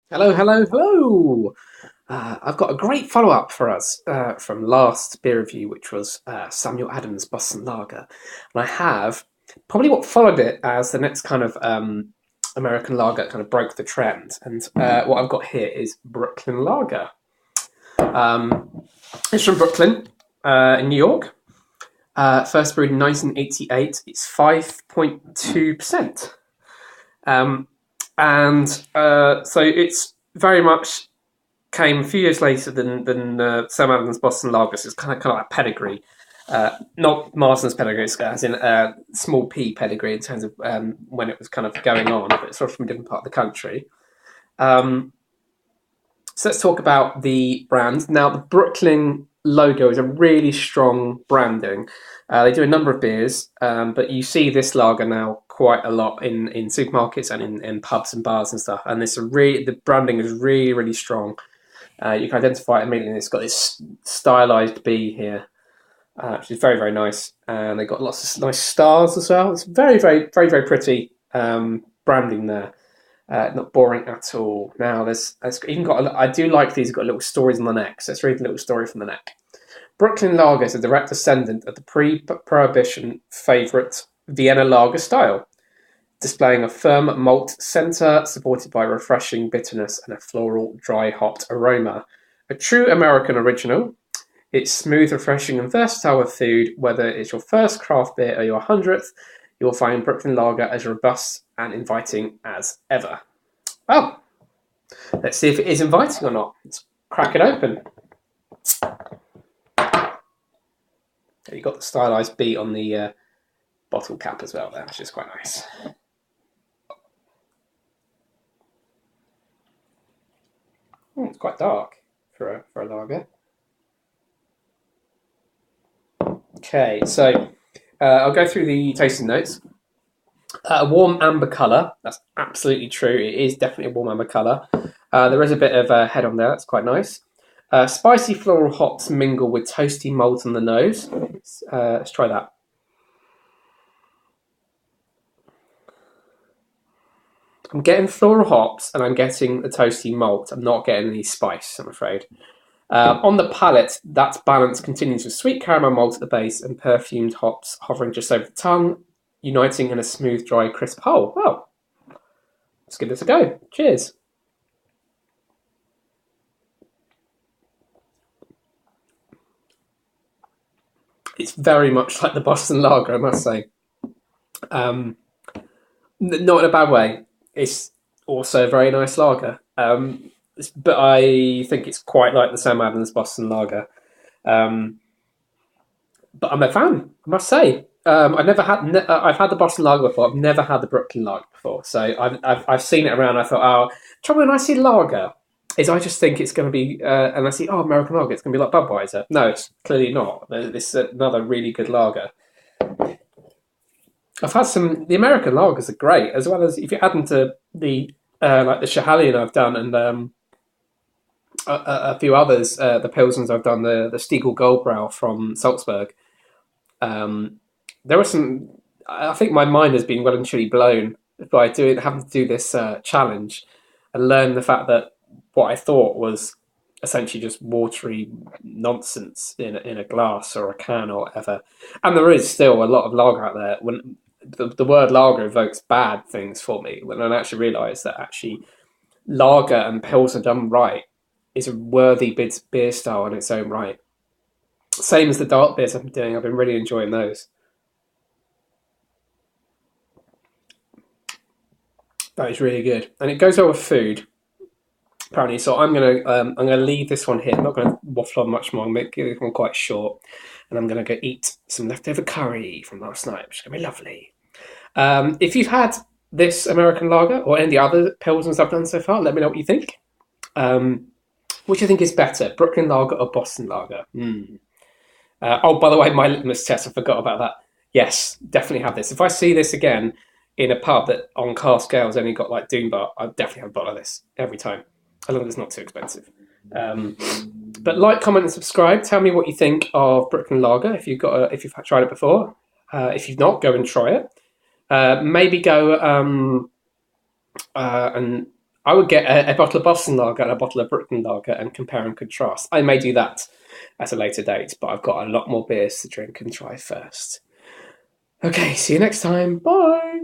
Hello, hello, hello. I've got a great follow up for us from last beer review, which was Samuel Adams Boston Lager. And I have probably what followed it as the next kind of American lager that kind of broke the trend. And what I've got here is Brooklyn Lager. It's from Brooklyn in New York. First brewed in 1988. It's 5.2%. So it's very much came a few years later than Sam Adams Boston Lager. So it's kind of like pedigree, not Marston's pedigree, as in small P pedigree in terms of when it was kind of going on, but it's sort of from a different part of the country. Um, so let's talk about the brand. Now, the Brooklyn logo is a really strong branding. They do a number of beers, but you see this lager now quite a lot in supermarkets and in pubs and bars and stuff. And the branding is really, really strong. You can identify it immediately. It's got this stylized B here, which is very, very nice. And they've got lots of nice stars as well. It's very, very, very, very pretty branding there. Not boring at all. Now, there's even got. I do like these. Got little stories on the neck. So let's read the little story from the neck. Brooklyn Lager is a direct descendant of the pre-Prohibition favourite Vienna lager style, displaying a firm malt centre supported by refreshing bitterness and a floral, dry hopped aroma. A true American original, it's smooth, refreshing, and versatile with food. Whether it's your first craft beer or your 100th, you'll find Brooklyn Lager as robust and inviting as ever. Well, let's see if it is inviting or not. Let's crack it open. You've got the stylized B on the bottle cap as well there, which is quite nice. It's quite dark for a lager. Okay, so I'll go through the tasting notes. A warm amber colour. That's absolutely true. It is definitely a warm amber colour. There is a bit of head on there. That's quite nice. Spicy floral hops mingle with toasty malt on the nose. Let's try that. I'm getting floral hops and I'm getting the toasty malt. I'm not getting any spice, I'm afraid. On the palate, that balance continues with sweet caramel malt at the base and perfumed hops hovering just over the tongue, uniting in a smooth, dry, crisp whole. Well, let's give this a go. Cheers. It's very much like the Boston Lager, I must say. Um, Not in a bad way. It's also a very nice lager. But I think it's quite like the Sam Adams Boston Lager. Um, but I'm a fan, I must say. I've had the Boston Lager before. I've never had the Brooklyn Lager before. So I've seen it around. I thought, oh, trouble when I see lager is I just think it's going to be, and I see, oh, American lager, it's going to be like Budweiser. No, it's clearly not. This is another really good lager. I've had some. The American lagers are great, as well as if you add them to the like the Schiehallion I've done, and a few others, the Pilsens I've done, the Stiegel Goldbrau from Salzburg. Um, there were some. I think my mind has been well and truly blown by having to do this challenge and learn the fact that what I thought was essentially just watery nonsense in a glass or a can or whatever. And there is still a lot of lager out there. When the word lager evokes bad things for me, when I actually realise that actually lager and pilsner done right is a worthy beer style in its own right. Same as the dark beers I've been doing. I've been really enjoying those. That is really good, and it goes well with food apparently. So I'm gonna leave this one here. I'm not gonna waffle on much more. I'm gonna make this one quite short, and I'm gonna go eat some leftover curry from last night, which is gonna be lovely. If you've had this American lager or any of the other pilsners I've done so far, let me know what you think. Um, which do you think is better, Brooklyn Lager or Boston Lager? Oh, by the way, my litmus test, I forgot about that. Yes, definitely have this. If I see this again in a pub that on car scales only got like Doom Bar, I'll definitely have a bottle of this every time, as long as it's not too expensive. Um, but like, comment, and subscribe. Tell me what you think of Brooklyn Lager if you've tried it before. If you've not, go and try it. Maybe go and I would get a bottle of Boston Lager and a bottle of Brooklyn Lager and compare and contrast. I may do that at a later date, but I've got a lot more beers to drink and try first. Okay, see you next time. Bye.